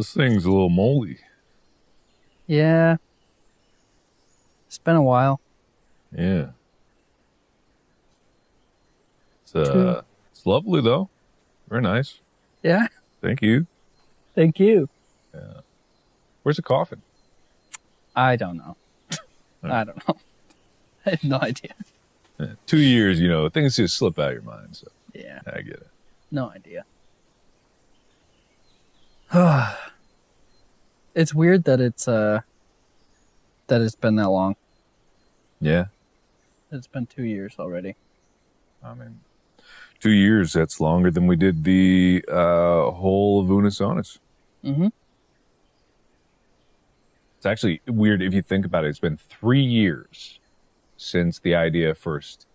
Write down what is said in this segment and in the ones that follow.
This thing's a little moldy. Yeah. It's been a while. Yeah. It's lovely though. Very nice. Yeah. Thank you. Thank you. Yeah. Where's the coffin? I don't know. I don't know. I have no idea. 2 years, things just slip out of your mind. So Yeah. I get it. No idea. It's weird that it's been that long. Yeah. It's been 2 years already. I mean, 2 years, that's longer than we did the whole of Unus Annus. Mm-hmm. It's actually weird if you think about it. It's been 3 years since the idea first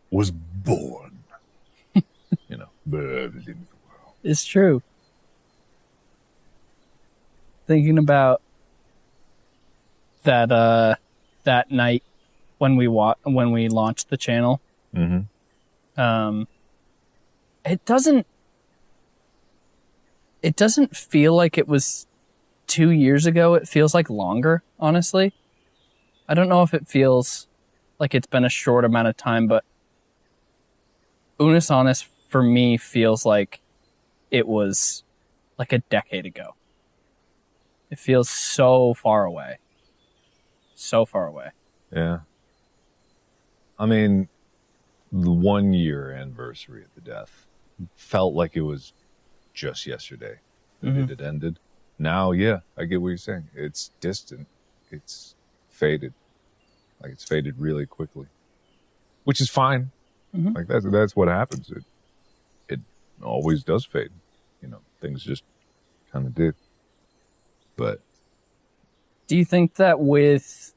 was born. Birthed into the world. It's true. Thinking about that night when we launched the channel. Mm-hmm. It doesn't feel like it was 2 years ago. It feels like longer, honestly. I don't know if it feels like it's been a short amount of time, but Unus Annus for me feels like it was like a decade ago. It feels so far away. So far away. Yeah. I mean, the 1 year anniversary of the death felt like it was just yesterday that it had ended. Now, yeah, I get what you're saying. It's distant. It's faded. Like, it's faded really quickly, which is fine. Mm-hmm. Like, that's what happens. It always does fade. Things just kind of did. But do you think that with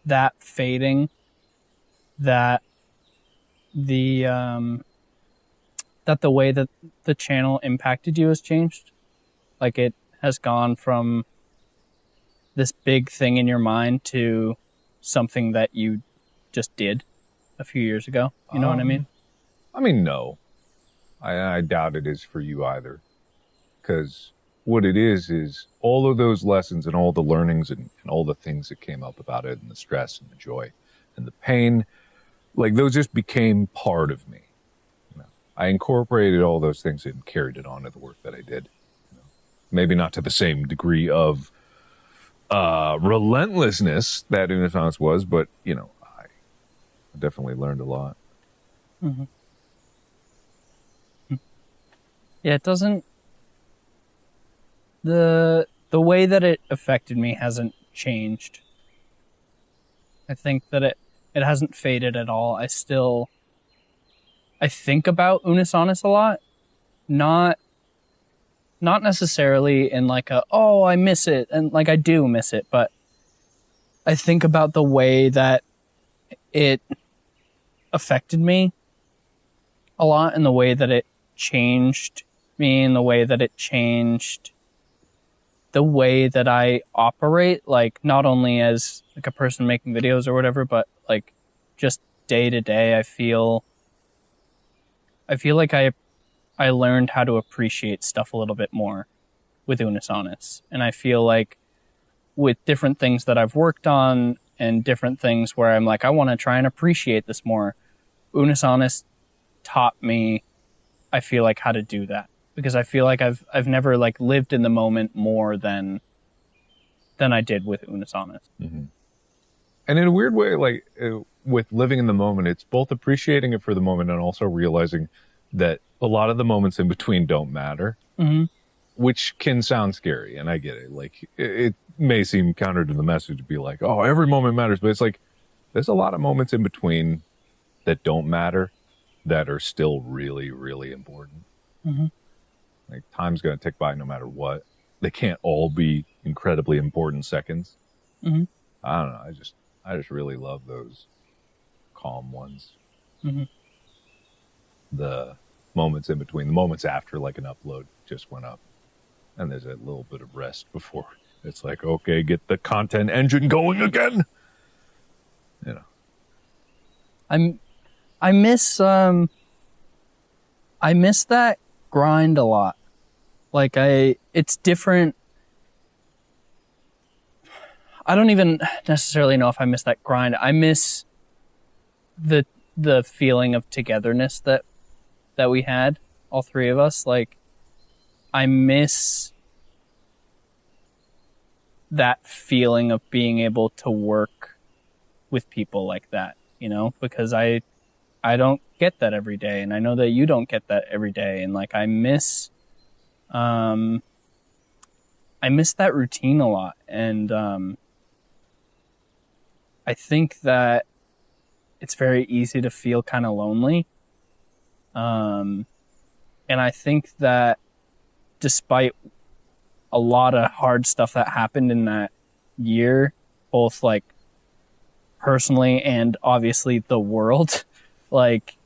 that fading, that the way that the channel impacted you has changed? Like, it has gone from this big thing in your mind to something that you just did a few years ago. You know what I mean? I mean, no. I doubt it is for you either. Because what it is all of those lessons and all the learnings and all the things that came up about it and the stress and the joy and the pain, like, those just became part of me. I incorporated all those things and carried it on to the work that I did. Maybe not to the same degree of relentlessness that Unus Annus was, but, I definitely learned a lot. Mm-hmm. Yeah, it doesn't... The way that it affected me hasn't changed. I think that it hasn't faded at all. I think about Unus Annus a lot. Not necessarily in like I miss it, and like I do miss it, but I think about the way that it affected me a lot, and the way that it changed me, and the way that it changed the way that I operate, like not only as like a person making videos or whatever, but like just day to day. I feel like I learned how to appreciate stuff a little bit more with Unus Annus. And I feel like with different things that I've worked on and different things where I'm like, I want to try and appreciate this more, Unus Annus taught me, I feel like, how to do that. Because I feel like I've never like lived in the moment more than I did with Unus Annus. Mm-hmm. And in a weird way, like with living in the moment, it's both appreciating it for the moment and also realizing that a lot of the moments in between don't matter, which can sound scary. And I get it. Like, it may seem counter to the message to be like, oh, every moment matters. But it's like, there's a lot of moments in between that don't matter that are still really, really important. Mm-hmm. Like, time's going to tick by no matter what. They can't all be incredibly important seconds. Mm-hmm. I don't know. I just really love those calm ones. Mm-hmm. The moments in between, the moments after like an upload just went up, and there's a little bit of rest before it's like, okay, get the content engine going again. I miss that grind a lot. Like it's different I don't even necessarily know if I miss that grind. I miss the feeling of togetherness that we had, all three of us. Like, I miss that feeling of being able to work with people like that, you know, because I don't get that every day, and I know that you don't get that every day, and like I miss that routine a lot, and I think that it's very easy to feel kind of lonely, and I think that despite a lot of hard stuff that happened in that year, both like personally and obviously the world, like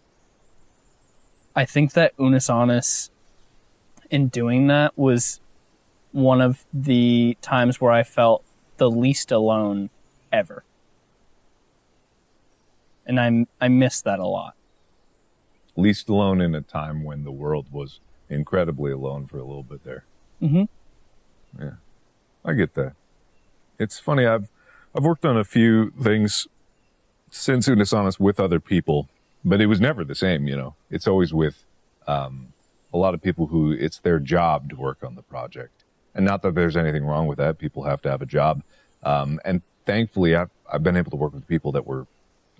I think that Unus Annus in doing that was one of the times where I felt the least alone ever. And I miss that a lot. Least alone in a time when the world was incredibly alone for a little bit there. Mm-hmm. Yeah, I get that. It's funny. I've worked on a few things since Unus Annus with other people, but it was never the same. You know, it's always with a lot of people who it's their job to work on the project, and not that there's anything wrong with that. People have to have a job, and thankfully, I've been able to work with people that were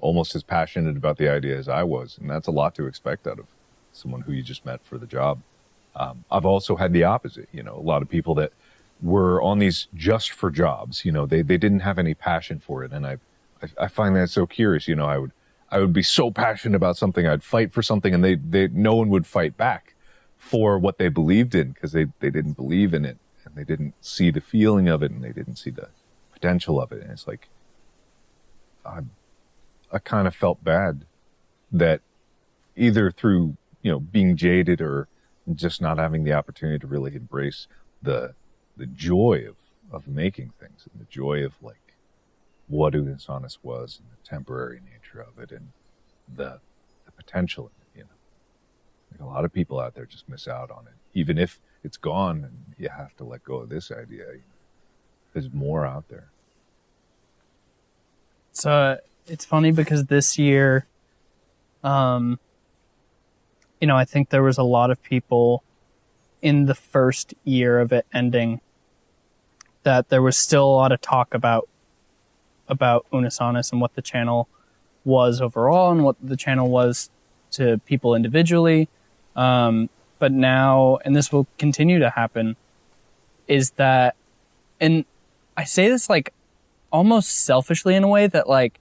almost as passionate about the idea as I was, and that's a lot to expect out of someone who you just met for the job. I've also had the opposite. You know, a lot of people that were on these just for jobs. You know, they didn't have any passion for it, and I find that so curious. You know, I would be so passionate about something, I'd fight for something, and they no one would fight back for what they believed in because they didn't believe in it, and they didn't see the feeling of it, and they didn't see the potential of it. And it's like I kind of felt bad that either through, you know, being jaded or just not having the opportunity to really embrace the joy of making things, and the joy of like what Unus Annus was, and the temporary nature of it, and the potential in it. You know, like a lot of people out there just miss out on it, even if it's gone and you have to let go of this idea. You know, there's more out there. So it's funny because this year, you know, I think there was a lot of people in the first year of it ending that there was still a lot of talk about Unus Annus and what the channel was overall and what the channel was to people individually. But now, and this will continue to happen, is that, and I say this like almost selfishly in a way, that like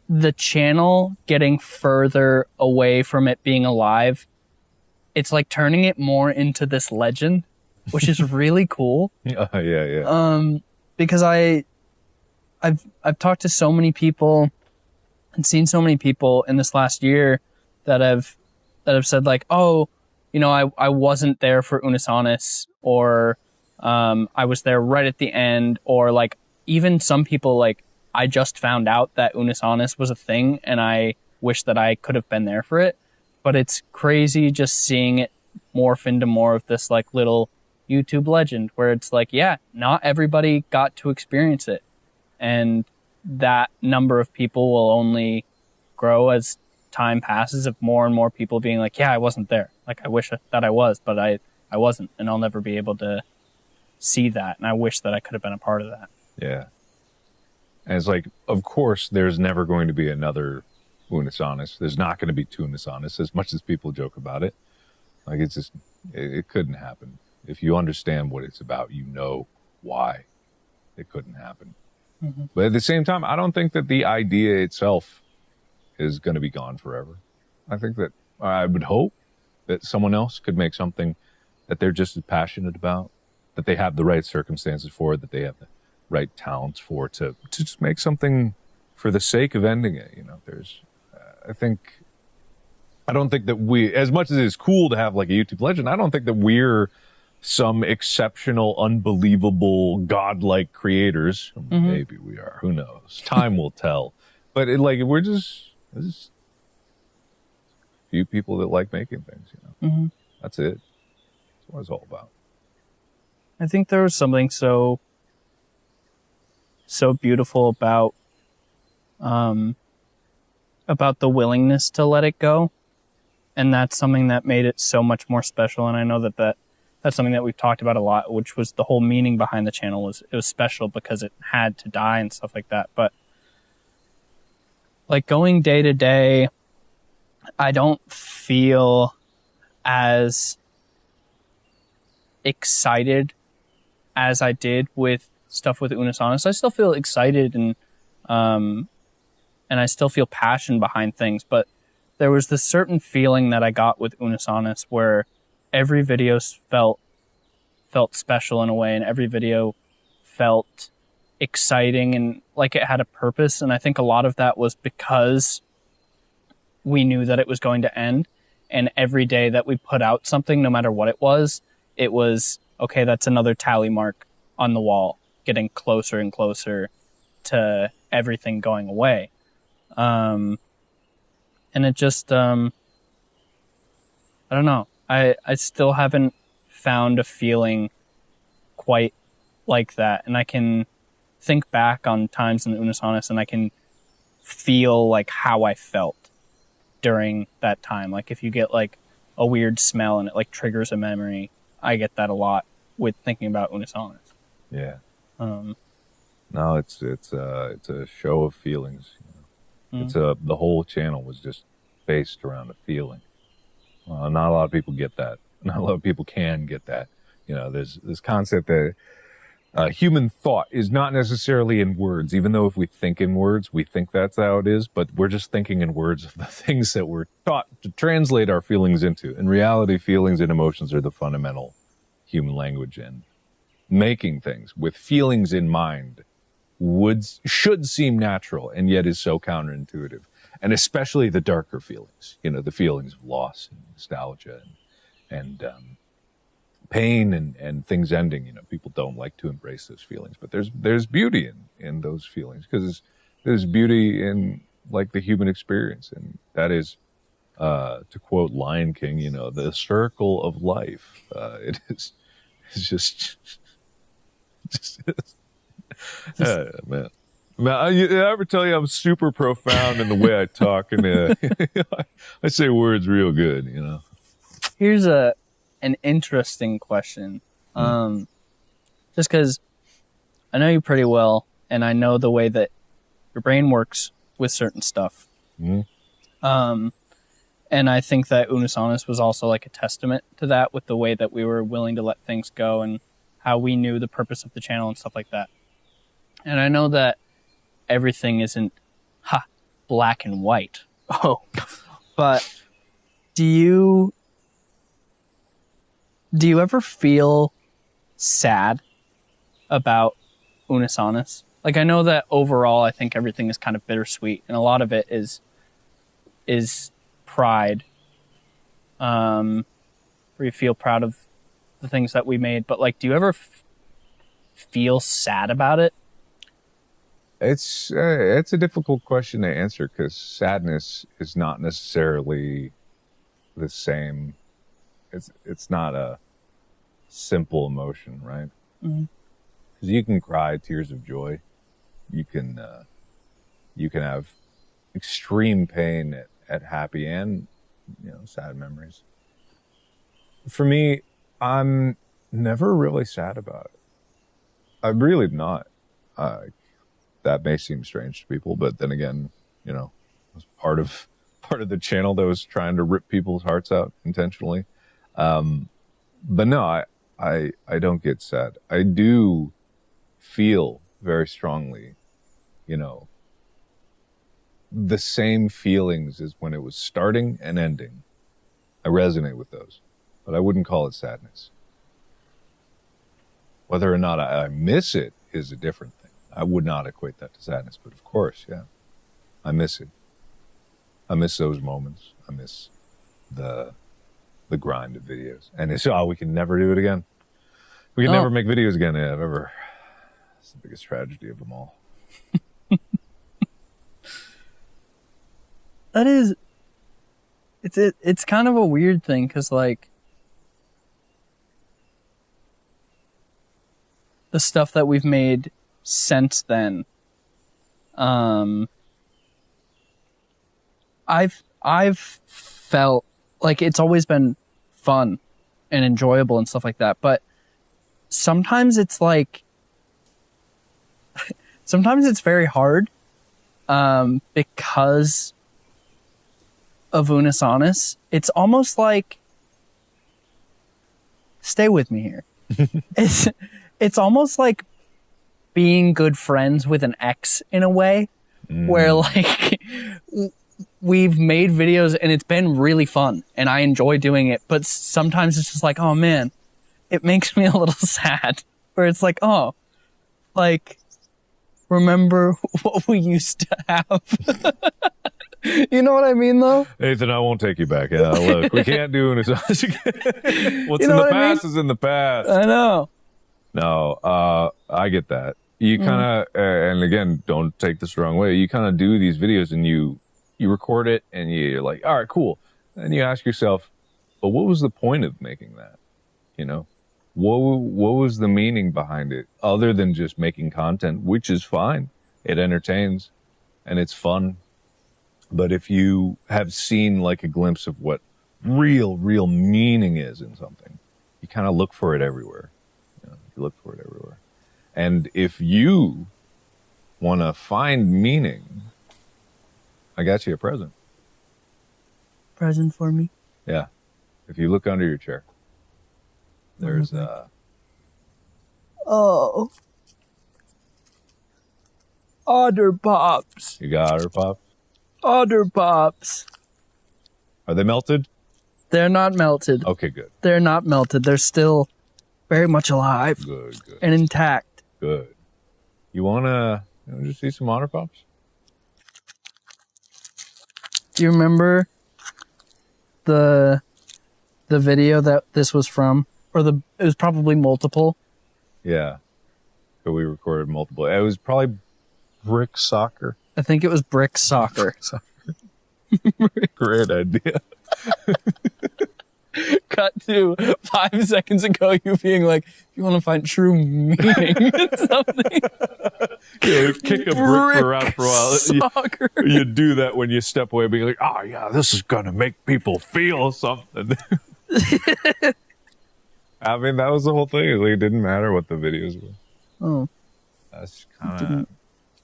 the channel getting further away from it being alive, it's like turning it more into this legend, which is really cool. Yeah. Because I've talked to so many people and seen so many people in this last year that have said like, oh, you know, I wasn't there for Unus Annus, or I was there right at the end, or like even some people like, I just found out that Unus Annus was a thing and I wish that I could have been there for it. But it's crazy just seeing it morph into more of this like little YouTube legend where it's like, yeah, not everybody got to experience it. And that number of people will only grow as time passes, of more and more people being like, yeah, I wasn't there. Like, I wish that I was, but I wasn't. And I'll never be able to see that. And I wish that I could have been a part of that. Yeah. And it's like, of course, there's never going to be another Unus Annus. There's not going to be two Unus Annus, as much as people joke about it. Like, it's just, it couldn't happen. If you understand what it's about, you know why it couldn't happen. Mm-hmm. But at the same time, I don't think that the idea itself is going to be gone forever. I think that I would hope that someone else could make something that they're just as passionate about, that they have the right circumstances for, that they have the right talents for, to just make something for the sake of ending it. You know, there's, I don't think that we, as much as it is cool to have like a YouTube legend, I don't think that we're some exceptional, unbelievable, godlike creators. Mm-hmm. Maybe we are. Who knows? Time will tell. But we're just a few people that like making things. You know, mm-hmm. That's it. That's what it's all about. I think there was something so so beautiful about the willingness to let it go. And that's something that made it so much more special. And I know that's something that we've talked about a lot, which was the whole meaning behind the channel. Was it was special because it had to die and stuff like that. But like going day to day, I don't feel as excited as I did with stuff with Unus Annus. I still feel excited and I still feel passion behind things, but there was this certain feeling that I got with Unus Annus where every video felt special in a way, and every video felt exciting and like it had a purpose. And I think a lot of that was because we knew that it was going to end, and every day that we put out something, no matter what it was, okay, that's another tally mark on the wall, getting closer and closer to everything going away. And it just, I don't know. I still haven't found a feeling quite like that. And I can think back on times in Unus Annus and I can feel like how I felt during that time. Like if you get like a weird smell and it like triggers a memory, I get that a lot with thinking about Unus Annus. Yeah. No, it's a show of feelings. You know? The whole channel was just based around a feeling. Not a lot of people get that. Not a lot of people can get that. You know, there's this concept that human thought is not necessarily in words, even though if we think in words, we think that's how it is, but we're just thinking in words of the things that we're taught to translate our feelings into. In reality, feelings and emotions are the fundamental human language, and making things with feelings in mind should seem natural, and yet is so counterintuitive. And especially the darker feelings, you know, the feelings of loss and nostalgia and pain and things ending. You know, people don't like to embrace those feelings, but there's beauty in those feelings, because there's beauty in like the human experience, and that is, to quote Lion King, you know, the circle of life. It's just man. I ever tell you I'm super profound in the way I talk, and I say words real good, you know. Here's an interesting question. Just because I know you pretty well, and I know the way that your brain works with certain stuff. And I think that Unus Annus was also like a testament to that, with the way that we were willing to let things go and how we knew the purpose of the channel and stuff like that. And I know that everything isn't black and white. But do you ever feel sad about Unus Annus? Like, I know that overall I think everything is kind of bittersweet, and a lot of it is pride, where you feel proud of the things that we made. But like, do you ever feel sad about it? It's a difficult question to answer, because sadness is not necessarily the same. It's not a simple emotion, right? Because you can cry tears of joy. You can have extreme pain at happy and, you know, sad memories. For me, I'm never really sad about it. I'm really not. That may seem strange to people, but then again, you know, it was part of the channel that was trying to rip people's hearts out intentionally. But no, I don't get sad. I do feel very strongly, you know, the same feelings as when it was starting and ending. I resonate with those, but I wouldn't call it sadness. Whether or not I miss it is a different thing. I would not equate that to sadness, but of course, yeah, I miss it. I miss those moments. I miss the grind of videos. And it's, we can never do it again. We can never make videos again. Yeah, ever. It's the biggest tragedy of them all. That is, it's kind of a weird thing, because like the stuff that we've made since then, I've felt like it's always been fun and enjoyable and stuff like that. But sometimes it's like, sometimes it's very hard, because of Unus Annus. It's almost like, stay with me here. It's almost like being good friends with an ex in a way, where like we've made videos and it's been really fun and I enjoy doing it, but sometimes it's just like, oh man, it makes me a little sad, where it's like, oh, like, remember what we used to have. You know what I mean, though? Nathan, I won't take you back. Yeah, look, we can't do Unus Annus again. What's in the past is in the past. I know. No, I get that. You kind of, and again, don't take this the wrong way. You kind of do these videos and you record it and you're like, all right, cool. And you ask yourself, but what was the point of making that? You know, what was the meaning behind it other than just making content, which is fine. It entertains and it's fun. But if you have seen like a glimpse of what real meaning is in something, you kind of look for it everywhere. You look for it everywhere. And if you want to find meaning, I got you a present. Present for me? Yeah. If you look under your chair, there's oh, Otter Pops. You got Otter Pops? Otter Pops. Are they melted? They're not melted. Okay, good. They're not melted. They're still very much alive. Good. And intact. Good. You wanna just see some Otter Pops? Do you remember the video that this was from? Or it was probably multiple. Yeah. So we recorded multiple. It was probably Brick Soccer. I think it was Brick Soccer. Great idea. Cut to 5 seconds ago, you being like, you want to find true meaning in something. Yeah, kick a brick around for a while. Soccer. You do that when you step away, being like, oh yeah, this is going to make people feel something. I mean, that was the whole thing. Like, it didn't matter what the videos were. Oh. That's kind of...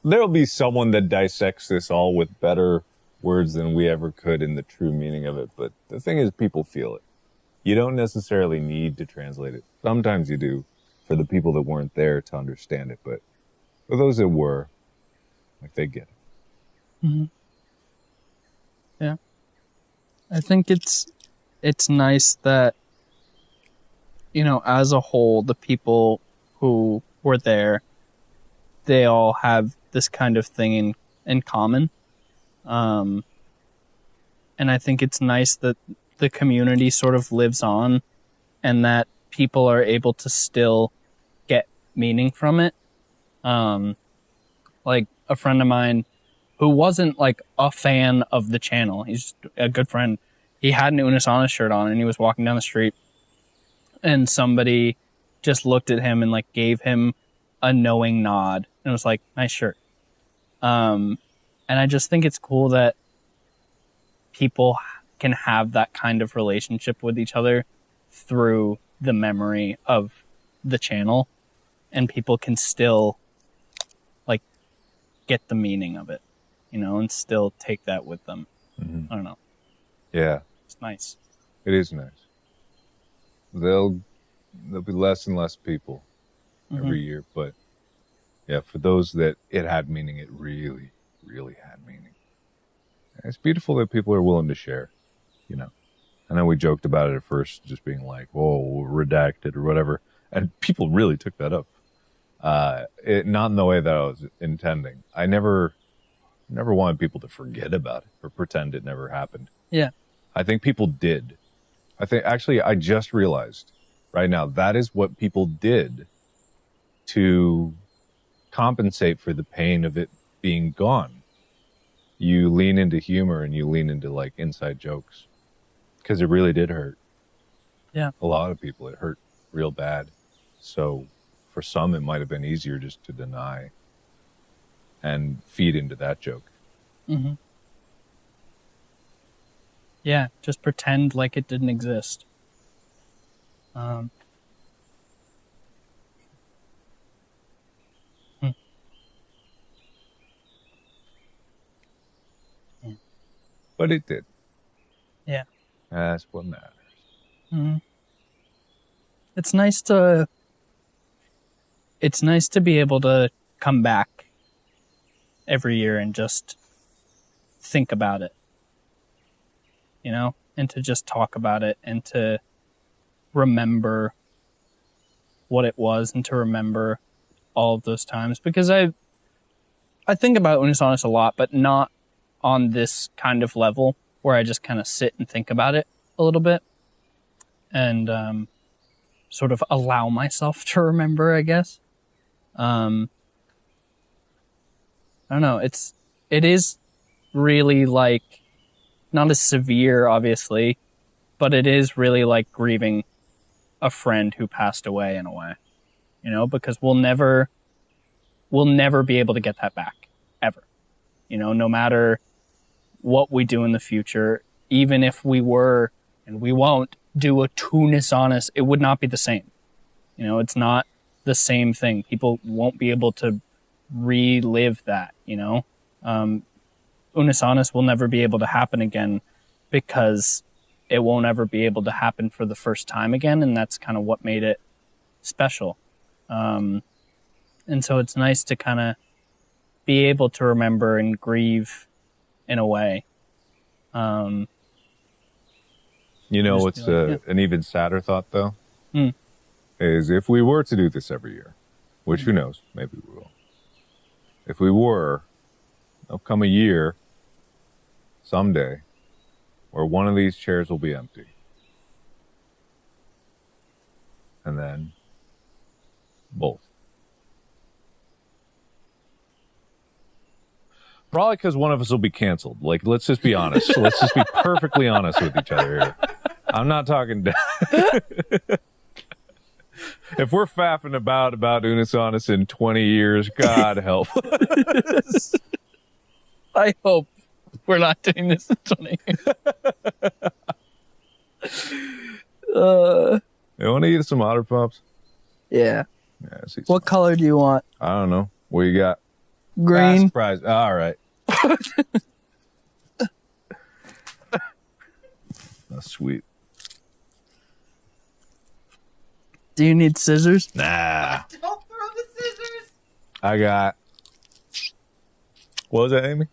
There'll be someone that dissects this all with better words than we ever could in the true meaning of it. But the thing is, people feel it. You don't necessarily need to translate it. Sometimes you do for the people that weren't there to understand it. But for those that were, like, they get it. Mm-hmm. Yeah. I think it's nice that, you know, as a whole, the people who were there, they all have this kind of thing in common. And I think it's nice that the community sort of lives on and that people are able to still get meaning from it. Like a friend of mine who wasn't like a fan of the channel. He's just a good friend. He had an Unus Annus shirt on and he was walking down the street and somebody just looked at him and like gave him a knowing nod and was like, nice shirt. And I just think it's cool that people can have that kind of relationship with each other through the memory of the channel, and people can still like get the meaning of it, you know, and still take that with them. Mm-hmm. I don't know. Yeah. It's nice. It is nice. There'll be less and less people every year, but yeah, for those that it had meaning, it really, really had meaning. And it's beautiful that people are willing to share, you know. I know we joked about it at first, just being like, whoa, redacted or whatever. And people really took that up. Not in the way that I was intending. I never wanted people to forget about it or pretend it never happened. Yeah. I think people did. I just realized right now, that is what people did to compensate for the pain of it being gone. You lean into humor and you lean into like inside jokes because it really did hurt. Yeah. A lot of people, it hurt real bad. So for some, it might have been easier just to deny and feed into that joke. Mm-hmm. Yeah, just pretend like it didn't exist. But it did. Yeah. That's what matters. Mm-hmm. It's nice to be able to come back every year and just think about it, you know, and to just talk about it and to remember what it was and to remember all of those times, because I think about Unus Annus a lot, but not on this kind of level where I just kind of sit and think about it a little bit and sort of allow myself to remember, I guess. I don't know. It is really like not as severe, obviously, but it is really like grieving a friend who passed away in a way, you know, because we'll never be able to get that back ever, you know, no matter what we do in the future, even if we were, and we won't do a Unus Annus, it would not be the same. You know, it's not the same thing. People won't be able to relive that, you know. Unus Annus will never be able to happen again because it won't ever be able to happen for the first time again, and that's kind of what made it special. And so it's nice to kind of be able to remember and grieve in a way. You know what's an even sadder thought, though? Is if we were to do this every year, which who knows, maybe we will. If we were, there'll come a year, someday, where one of these chairs will be empty. And then both. Probably because one of us will be canceled. Like, let's just be honest. Let's just be perfectly honest with each other here. I'm not talking... If we're faffing about Unus Annus in 20 years, God help. I hope we're not doing this in 20 years. You want to eat some Otter Pops? Yeah. Yeah. What color do you want? I don't know. What you got? Green. Surprise. All right. That's sweet. Do you need scissors? Nah. Don't throw the scissors. I got... What was that, Amy?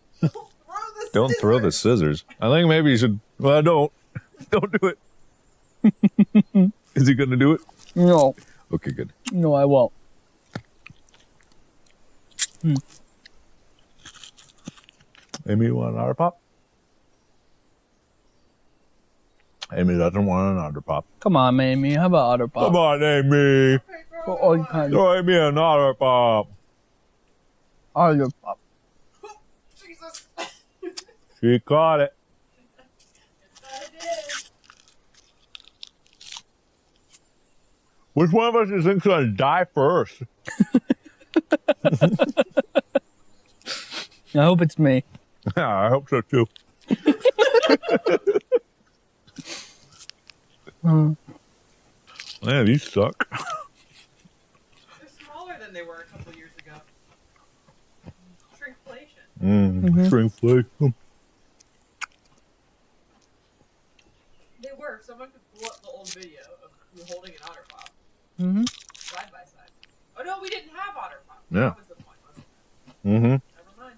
Don't throw the scissors. I think maybe you should... Well, don't. Don't do it. Is he going to do it? No. Okay, good. No, I won't. Amy, you want an Otter Pop? Amy doesn't want an Otter Pop. Come on, Amy. How about Otter Pop? Come on, Amy. For all kinds. Throw Amy an Otter Pop. Otter Pop. Jesus. She caught it. I did. Which one of us do you think's going to die first? I hope it's me. Yeah, I hope so too. Man, these suck. They're smaller than they were a couple years ago. Shrinkflation. Shrinkflation. They were. Someone could pull up the old video of you holding an Otter Pop side by side. Oh no, we didn't have Otter Pop. Yeah. That was the point, wasn't it? Never mind.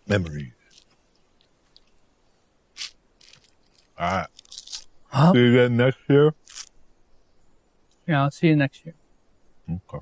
Memories. All right. Huh? See you again next year. Yeah, I'll see you next year. Okay.